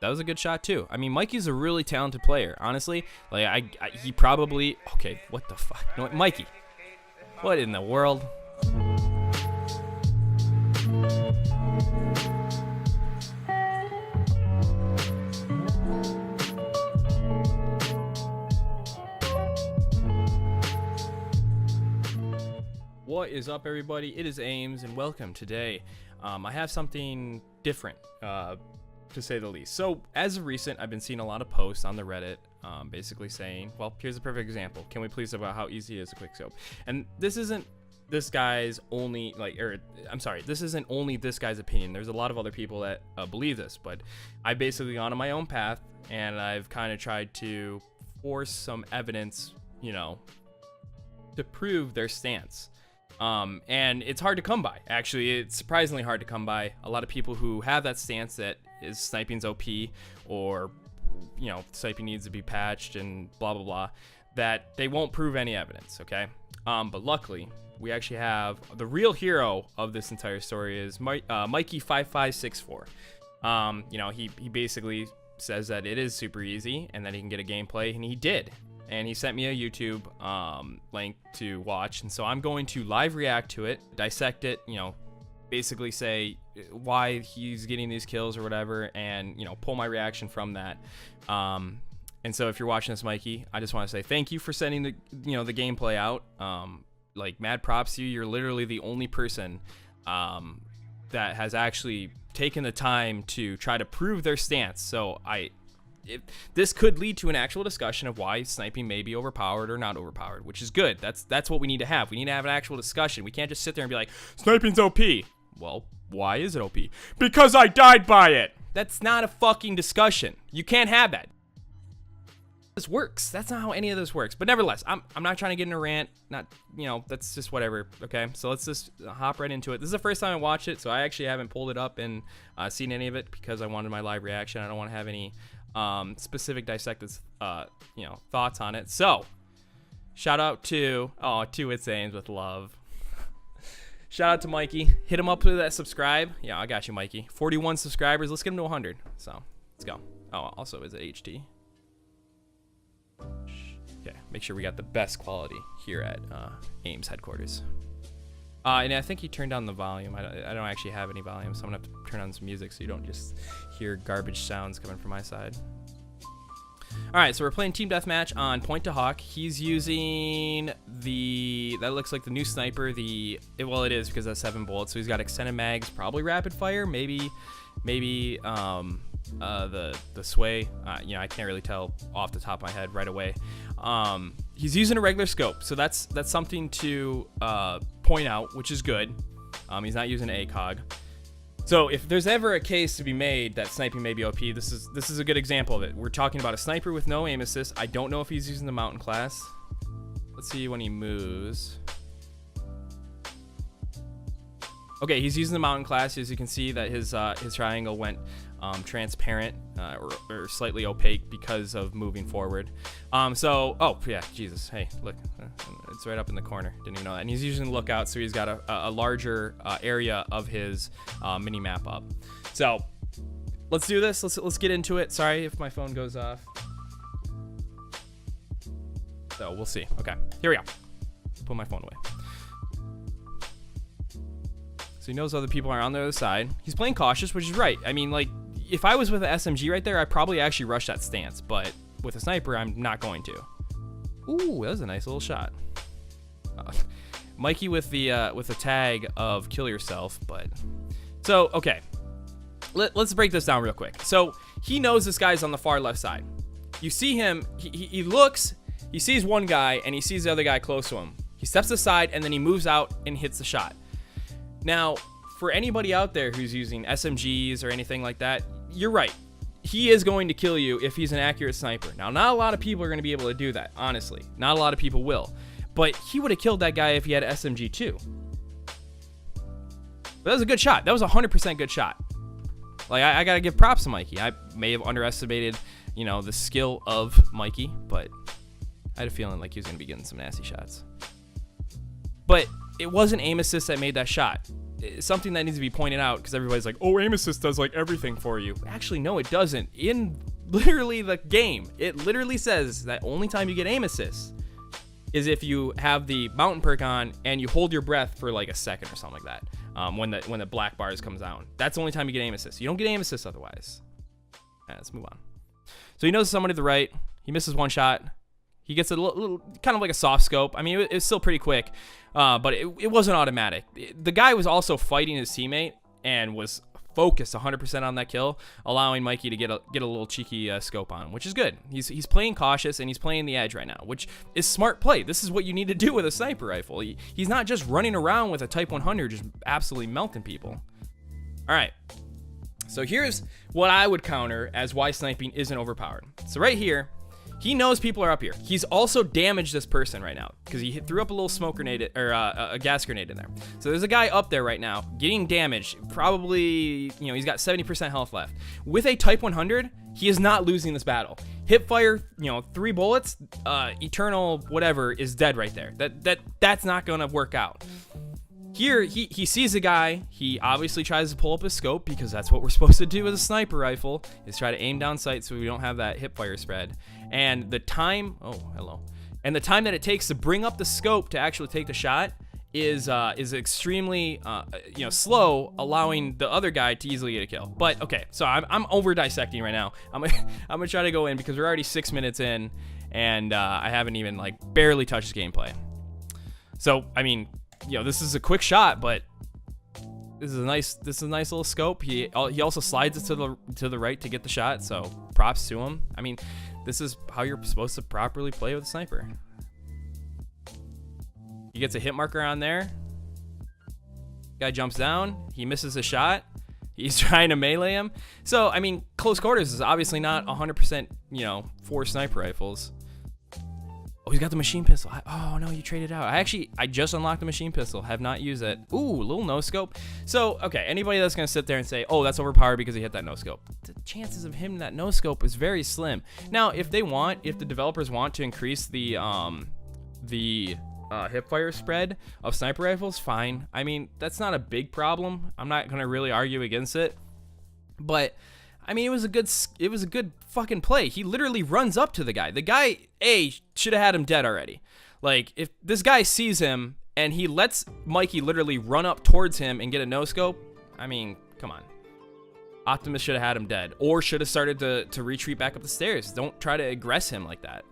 That was a good shot too. I mean, Mikey's a really talented player, honestly. Like he probably okay. What the fuck? No, Mikey. What in the world? What is up, everybody? It is AiMz, and welcome. Today, I have something different, to say the least. So, as of recent, I've been seeing a lot of posts on the Reddit, basically saying, well, here's a perfect example. Can we please talk about how easy it is to quick scope? And this isn't this guy's only, this isn't only this guy's opinion. There's a lot of other people that believe this, but I've basically gone on my own path, and I've kind of tried to force some evidence, to prove their stance. And it's hard to come by. Actually, it's surprisingly hard to come by. A lot of people who have that stance that is sniping's OP, or sniping needs to be patched and blah blah blah, that they won't prove any evidence. Okay, but luckily we actually have the real hero of this entire story is Mikey5564. He basically says that it is super easy and that he can get a gameplay, and he did. And he sent me a YouTube link to watch, and so I'm going to live react to it, dissect it, basically say why he's getting these kills or whatever, and pull my reaction from that. And so if you're watching this, Mikey, I just want to say thank you for sending the the gameplay out. Mad props to you. You're literally the only person that has actually taken the time to try to prove their stance. So this could lead to an actual discussion of why sniping may be overpowered or not overpowered, which is good. That's what we need to have. We need to have an actual discussion. We can't just sit there and be like, sniping's OP. Well, why is it OP? Because I died by it. That's not a fucking discussion. You can't have that. This works. That's not how any of this works. But nevertheless, I'm not trying to get in a rant. Not, that's just whatever. Okay, so let's just hop right into it. This is the first time I watched it, so I actually haven't pulled it up and seen any of it because I wanted my live reaction. I don't want to have any specific dissected thoughts on it. So shout out to it's AiMz with love. Shout out to Mikey. Hit him up with that subscribe. Yeah, I got you, Mikey. 41 subscribers. Let's get him to 100. So let's go. Oh, also is it HT? Okay, make sure we got the best quality here at AiMz headquarters. And I think he turned down the volume. I don't actually have any volume, so I'm gonna have to turn on some music so you don't just hear garbage sounds coming from my side. All right, so we're playing team deathmatch on Point to Hawk. He's using that looks like the new sniper. Well, it is because that's 7 bullets. So he's got extended mags, probably rapid fire, maybe the sway. I can't really tell off the top of my head right away. He's using a regular scope, so that's something to point out, which is good. He's not using ACOG. So if there's ever a case to be made that sniping may be OP, this is a good example of it. We're talking about a sniper with no aim assist. I don't know if he's using the mountain class. Let's see when he moves. Okay, he's using the mountain class. As you can see that his triangle went transparent or slightly opaque because of moving forward. Oh yeah, Jesus, hey, look, it's right up in the corner. Didn't even know that. And he's using lookout, so he's got a larger area of his mini map up. So let's do this. Let's get into it. Sorry if my phone goes off. So we'll see. Okay, here we go. Put my phone away. So he knows other people are on the other side. He's playing cautious, which is right. I mean, like, if I was with an SMG right there, I'd probably actually rush that stance. But with a sniper, I'm not going to. Ooh, that was a nice little shot. Mikey with the tag of kill yourself. But so okay, let's break this down real quick. So he knows this guy's on the far left side. You see him. He looks. He sees one guy and he sees the other guy close to him. He steps aside and then he moves out and hits the shot. Now, for anybody out there who's using SMGs or anything like that, you're right. He is going to kill you if he's an accurate sniper. Now, not a lot of people are going to be able to do that, honestly. Not a lot of people will. But he would have killed that guy if he had an SMG too. But that was a good shot. That was a 100% good shot. Like, I got to give props to Mikey. I may have underestimated, the skill of Mikey, but I had a feeling like he was going to be getting some nasty shots. But it wasn't aim assist that made that shot. something that needs to be pointed out, because everybody's like, oh, aim assist does like everything for you. Actually, no, it doesn't. In literally the game, it literally says that only time you get aim assist is if you have the mountain perk on and you hold your breath for like a second or something like that. When the black bars comes down, that's the only time you get aim assist. You don't get aim assist otherwise. Let's move on. So he knows somebody to the right. He misses one shot. He gets a little kind of like a soft scope. I mean, it was still pretty quick, but it wasn't automatic. The guy was also fighting his teammate and was focused 100% on that kill, allowing Mikey to get a little cheeky scope on him, which is good. He's playing cautious and he's playing the edge right now, which is smart play. This is what you need to do with a sniper rifle. He's not just running around with a Type 100 just absolutely melting people. All right. So here's what I would counter as why sniping isn't overpowered. So right here, he knows people are up here. He's also damaged this person right now because he threw up a little smoke grenade or a gas grenade in there. So there's a guy up there right now getting damaged. Probably, he's got 70% health left. With a Type 100, he is not losing this battle. Hip fire, 3 bullets, eternal whatever is dead right there. That's not gonna work out. Here, he sees a guy. He obviously tries to pull up his scope because that's what we're supposed to do with a sniper rifle, is try to aim down sight so we don't have that hip fire spread. And the time, and the time that it takes to bring up the scope to actually take the shot is extremely slow, allowing the other guy to easily get a kill. But okay, so I'm over dissecting right now. I'm gonna try to go in because we're already 6 minutes in, and I haven't even barely touched gameplay. So I mean, this is a quick shot, but this is a nice little scope. He also slides it to the right to get the shot, so props to him. I mean, this is how you're supposed to properly play with a sniper. He gets a hit marker on there. Guy jumps down. He misses a shot. He's trying to melee him. So I mean, close quarters is obviously not 100%, for sniper rifles. Oh, he's got the machine pistol. Oh no, you traded out. I just unlocked the machine pistol. Have not used it. Ooh, little no scope. So okay, anybody that's gonna sit there and say, oh, that's overpowered because he hit that no scope, the chances of him that no scope is very slim. Now, if the developers want to increase the hip fire spread of sniper rifles, fine. I mean, that's not a big problem. I'm not gonna really argue against it, but I mean, it was a good fucking play. He literally runs up to the guy. The guy, should have had him dead already. Like, if this guy sees him and he lets Mikey literally run up towards him and get a no-scope, I mean, come on. Optimus should have had him dead, or should have started to retreat back up the stairs. Don't try to aggress him like that.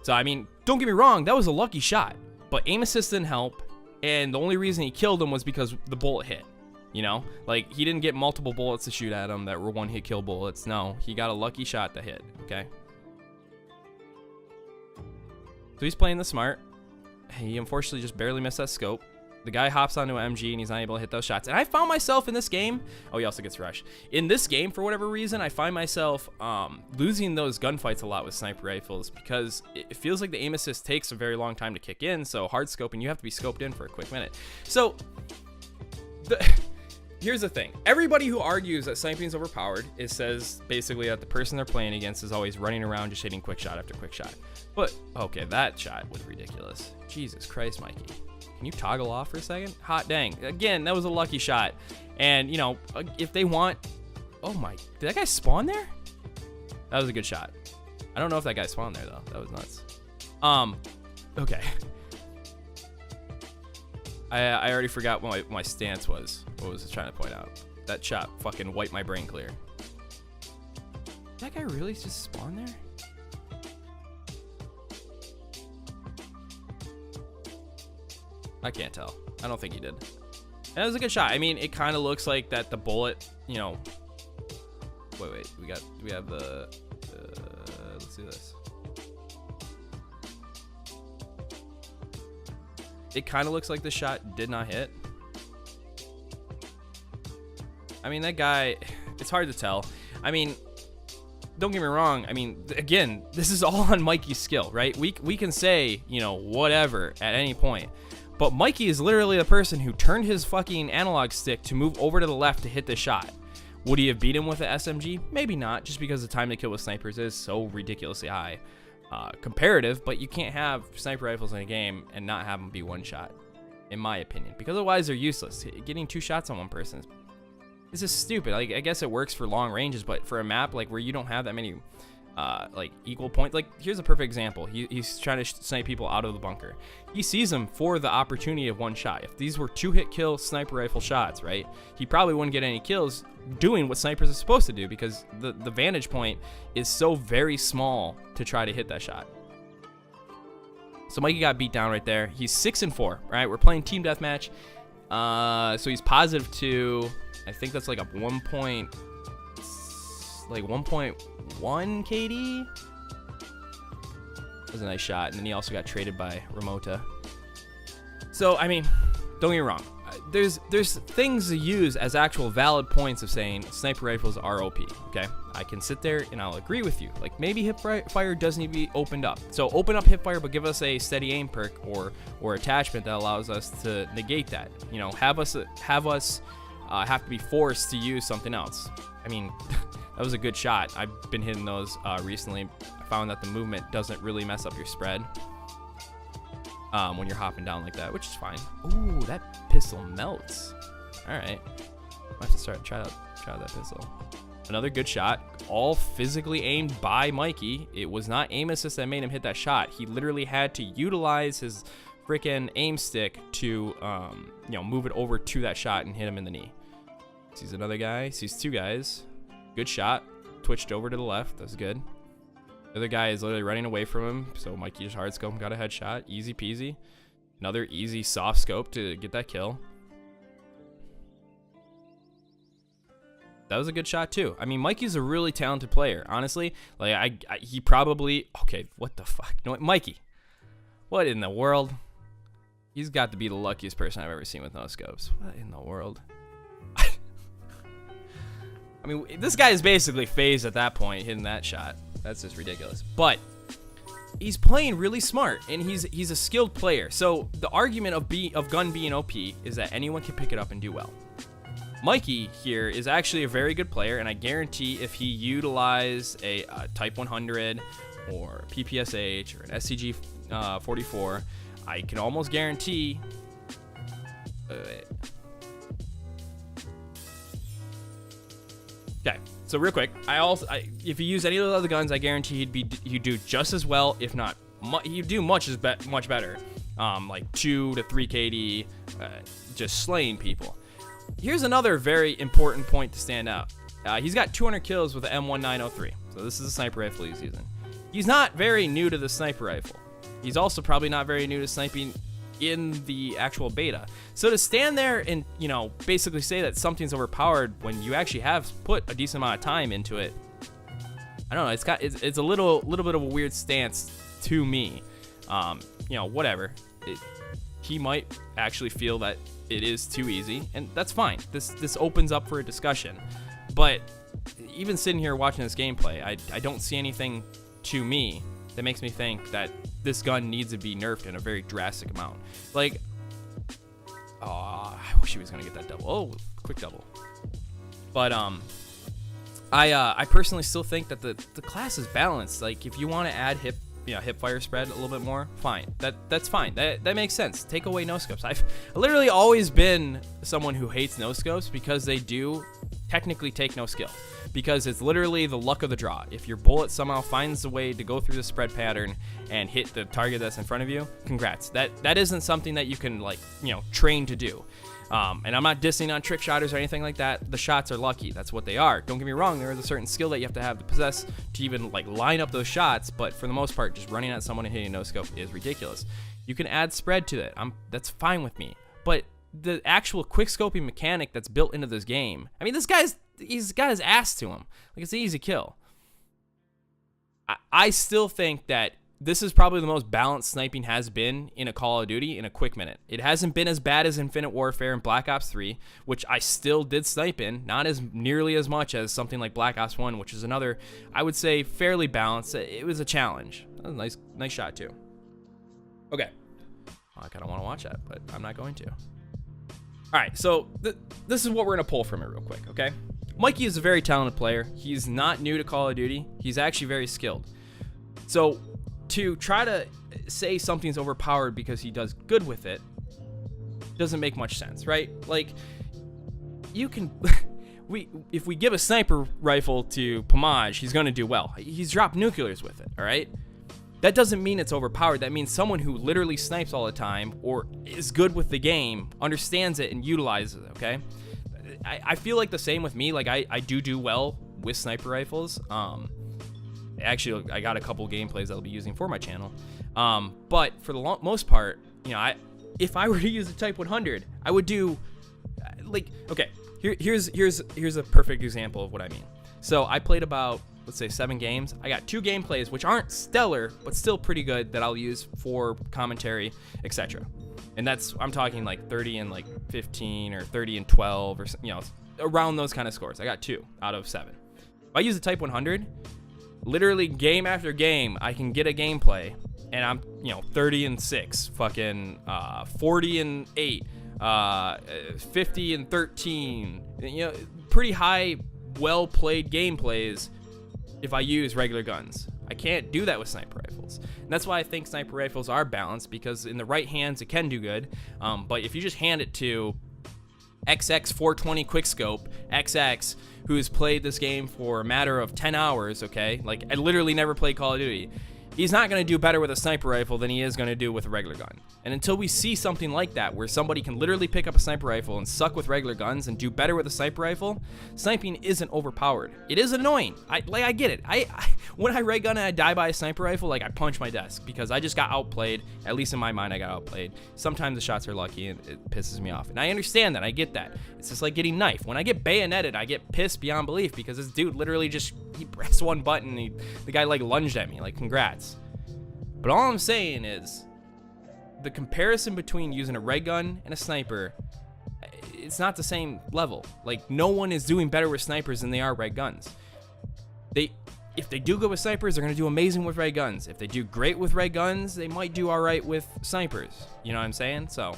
So, I mean, don't get me wrong, that was a lucky shot, but aim assist didn't help, and the only reason he killed him was because the bullet hit. He didn't get multiple bullets to shoot at him that were one-hit kill bullets. No, he got a lucky shot that hit, okay? So he's playing the smart. He unfortunately just barely missed that scope. The guy hops onto an MG and he's not able to hit those shots. And I found myself in this game, he also gets rushed. In this game, for whatever reason, I find myself losing those gunfights a lot with sniper rifles because it feels like the aim assist takes a very long time to kick in, so hard scoping, you have to be scoped in for a quick minute. So, here's the thing. Everybody who argues that sniping is overpowered says basically that the person they're playing against is always running around just hitting quick shot after quick shot. But, okay, that shot was ridiculous. Jesus Christ, Mikey. Can you toggle off for a second? Hot dang. Again, that was a lucky shot. And, if they want... Oh my... Did that guy spawn there? That was a good shot. I don't know if that guy spawned there, though. That was nuts. Okay. I already forgot what my stance was. What was I trying to point out? That shot fucking wiped my brain clear. Did that guy really just spawn there? I can't tell. I don't think he did. And that was a good shot. I mean, it kind of looks like that the bullet, Wait. We have the... let's do this. It kind of looks like the shot did not hit. I mean, that guy, it's hard to tell. I mean, don't get me wrong. I mean, again, this is all on Mikey's skill, right? We can say, whatever at any point. But Mikey is literally the person who turned his fucking analog stick to move over to the left to hit the shot. Would he have beat him with an SMG? Maybe not, just because the time to kill with snipers is so ridiculously high. Comparative, but you can't have sniper rifles in a game and not have them be one shot. in my opinion, because otherwise they're useless. Getting 2 shots on one person is just stupid. Like, I guess it works for long ranges, but for a map like where you don't have that many like equal points, like here's a perfect example. He's trying to snipe people out of the bunker. He sees them for the opportunity of 1 shot. If these were 2-hit kill sniper rifle shots, right, he probably wouldn't get any kills doing what snipers are supposed to do, because the vantage point is so very small to try to hit that shot. So Mikey got beat down right there. He's 6-4. Right, we're playing team deathmatch. So he's positive to, I think that's like a 1.1 KD. That was a nice shot, and then he also got traded by Ramota. So I mean, don't get me wrong. There's things to use as actual valid points of saying sniper rifles are OP. Okay, I can sit there and I'll agree with you. Like, maybe hipfire does need to be opened up. So open up hipfire, but give us a steady aim perk or attachment that allows us to negate that. You know, have us have to be forced to use something else. I mean, that was a good shot. I've been hitting those recently. I found that the movement doesn't really mess up your spread when you're hopping down like that, which is fine. Ooh, that pistol melts. All right, I have to try out that pistol. Another good shot, all physically aimed by Mikey. It was not aim assist that made him hit that shot. He literally had to utilize his freaking aim stick to you know, move it over to that shot and hit him in the knee. Sees another guy, sees 2 guys. Good shot, twitched over to the left. That's good. The other guy is literally running away from him, so Mikey just hard scope and got a headshot. Easy peasy. Another easy soft scope to get that kill. That was a good shot too. I mean, Mikey's a really talented player, honestly. Like, he probably, okay, what the fuck? You know what, Mikey? What in the world? He's got to be the luckiest person I've ever seen with no scopes. What in the world? I mean, this guy is basically phased at that point, hitting that shot. That's just ridiculous. But he's playing really smart, and he's a skilled player. So the argument of gun being OP is that anyone can pick it up and do well. Mikey here is actually a very good player, and I guarantee if he utilized a Type 100 or PPSH or an SCG 44, I can almost guarantee. Okay, so real quick, if you use any of the other guns, I guarantee he'd do just as well, if not, he'd do much better. Like 2 to 3 KD, just slaying people. Here's another very important point to stand out. He's got 200 kills with the M1903. So this is a sniper rifle he's using. He's not very new to the sniper rifle. He's also probably not very new to sniping in the actual beta. So to stand there and, you know, basically say that something's overpowered when you actually have put a decent amount of time into it, I don't know. It's a little bit of a weird stance to me. You know, whatever. He might actually feel that it is too easy, and that's fine. This opens up for a discussion. But even sitting here watching this gameplay, I don't see anything to me that makes me think that this gun needs to be nerfed in a very drastic amount. Like, I wish he was gonna get that double. Oh, quick double. But I personally still think that the class is balanced. Like, if you want to add hip fire spread a little bit more, fine. That's fine. That makes sense. Take away no scopes. I've literally always been someone who hates no scopes because they do technically take no skill. Because it's literally the luck of the draw. If your bullet somehow finds a way to go through the spread pattern and hit the target that's in front of you, congrats. That isn't something that you can, like, you know, train to do. And I'm not dissing on trick shotters or anything like that. The shots are lucky. That's what they are. Don't get me wrong. There is a certain skill that you have to possess to even, like, line up those shots. But for the most part, just running at someone and hitting no scope is ridiculous. You can add spread to it. That's fine with me. But the actual quick scoping mechanic that's built into this game, I mean, he's got his ass to him. Like, it's an easy kill. I still think that this is probably the most balanced sniping has been in a Call of Duty in a quick minute. It hasn't been as bad as Infinite Warfare and Black Ops 3, which I still did snipe in, not as nearly as much as something like Black Ops 1, which is another, I would say, fairly balanced. It was a challenge. That was a nice shot too. Okay. Well, I kind of want to watch that, but I'm not going to. All right, so this is what we're going to pull from it real quick, okay? Mikey is a very talented player. He's not new to Call of Duty. He's actually very skilled. So to try to say something's overpowered because he does good with it, doesn't make much sense, right? Like, you can if we give a sniper rifle to Pomage, he's going to do well. He's dropped nuclears with it, all right? That doesn't mean it's overpowered. That means someone who literally snipes all the time or is good with the game understands it and utilizes it, okay? I feel like the same with me. Like, I do well with sniper rifles. Actually, I got a couple gameplays I'll be using for my channel. But for the most part, you know, if I were to use a Type 100, I would do, like, okay, here's a perfect example of what I mean. So I played about, let's say, 7 games. I got 2 gameplays, which aren't stellar, but still pretty good, that I'll use for commentary, etc. And that's, I'm talking like 30 and like 15 or 30 and 12 or, you know, around those kind of scores. I got 2 out of 7. If I use a Type 100, literally game after game, I can get a gameplay and I'm, you know, 30 and 6, fucking 40 and 8, 50 and 13, you know, pretty high, well-played gameplays if I use regular guns. I can't do that with sniper rifles. And that's why I think sniper rifles are balanced, because in the right hands, it can do good. But if you just hand it to XX 420 Quickscope, XX, who's played this game for a matter of 10 hours, okay? Like, I literally never played Call of Duty. He's not going to do better with a sniper rifle than he is going to do with a regular gun. And until we see something like that, where somebody can literally pick up a sniper rifle and suck with regular guns and do better with a sniper rifle, sniping isn't overpowered. It is annoying. I get it. When I ray gun and I die by a sniper rifle, like, I punch my desk because I just got outplayed. At least in my mind, I got outplayed. Sometimes the shots are lucky and it pisses me off. And I understand that. I get that. It's just like getting knifed. When I get bayoneted, I get pissed beyond belief because this dude literally just, he pressed one button and the guy like lunged at me. Like, congrats. But all I'm saying is, the comparison between using a ray gun and a sniper, it's not the same level. Like, no one is doing better with snipers than they are ray guns. If they do good with snipers, they're going to do amazing with ray guns. If they do great with ray guns, they might do all right with snipers. You know what I'm saying? So,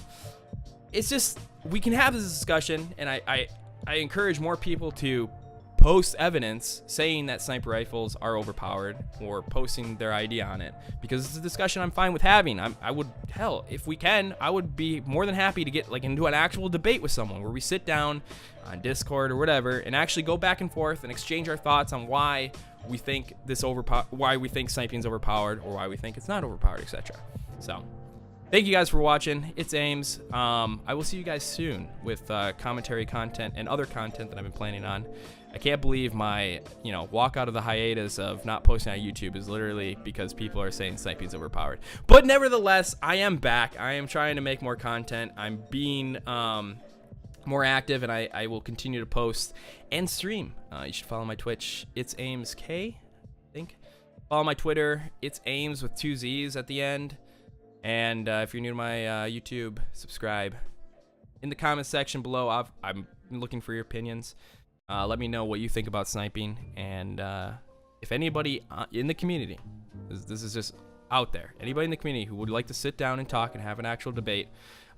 it's just, we can have this discussion, and I encourage more people to post evidence saying that sniper rifles are overpowered, or posting their ID on it, because it's a discussion I'm fine with having. I would, hell, if we can, I would be more than happy to get like into an actual debate with someone where we sit down on Discord or whatever and actually go back and forth and exchange our thoughts on why we think why we think sniping is overpowered, or why we think it's not overpowered, etc. So, thank you guys for watching. It's AiMz. I will see you guys soon with commentary content and other content that I've been planning on. I can't believe my, you know, walk out of the hiatus of not posting on YouTube is literally because people are saying sniping's overpowered. But nevertheless, I am back. I am trying to make more content. I'm being more active, and I will continue to post and stream. You should follow my Twitch. It's AiMzK, I think. Follow my Twitter. It's AiMz with 2 Z's at the end. And if you're new to my YouTube, subscribe. In the comment section below, I'm looking for your opinions. Let me know what you think about sniping, and if anybody in the community, this is just out there, anybody in the community who would like to sit down and talk and have an actual debate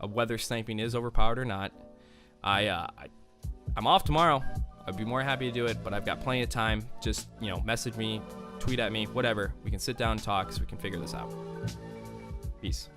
of whether sniping is overpowered or not, I'm off tomorrow. I'd be more happy to do it, but I've got plenty of time. Just, you know, message me, tweet at me, whatever. We can sit down and talk so we can figure this out. Peace.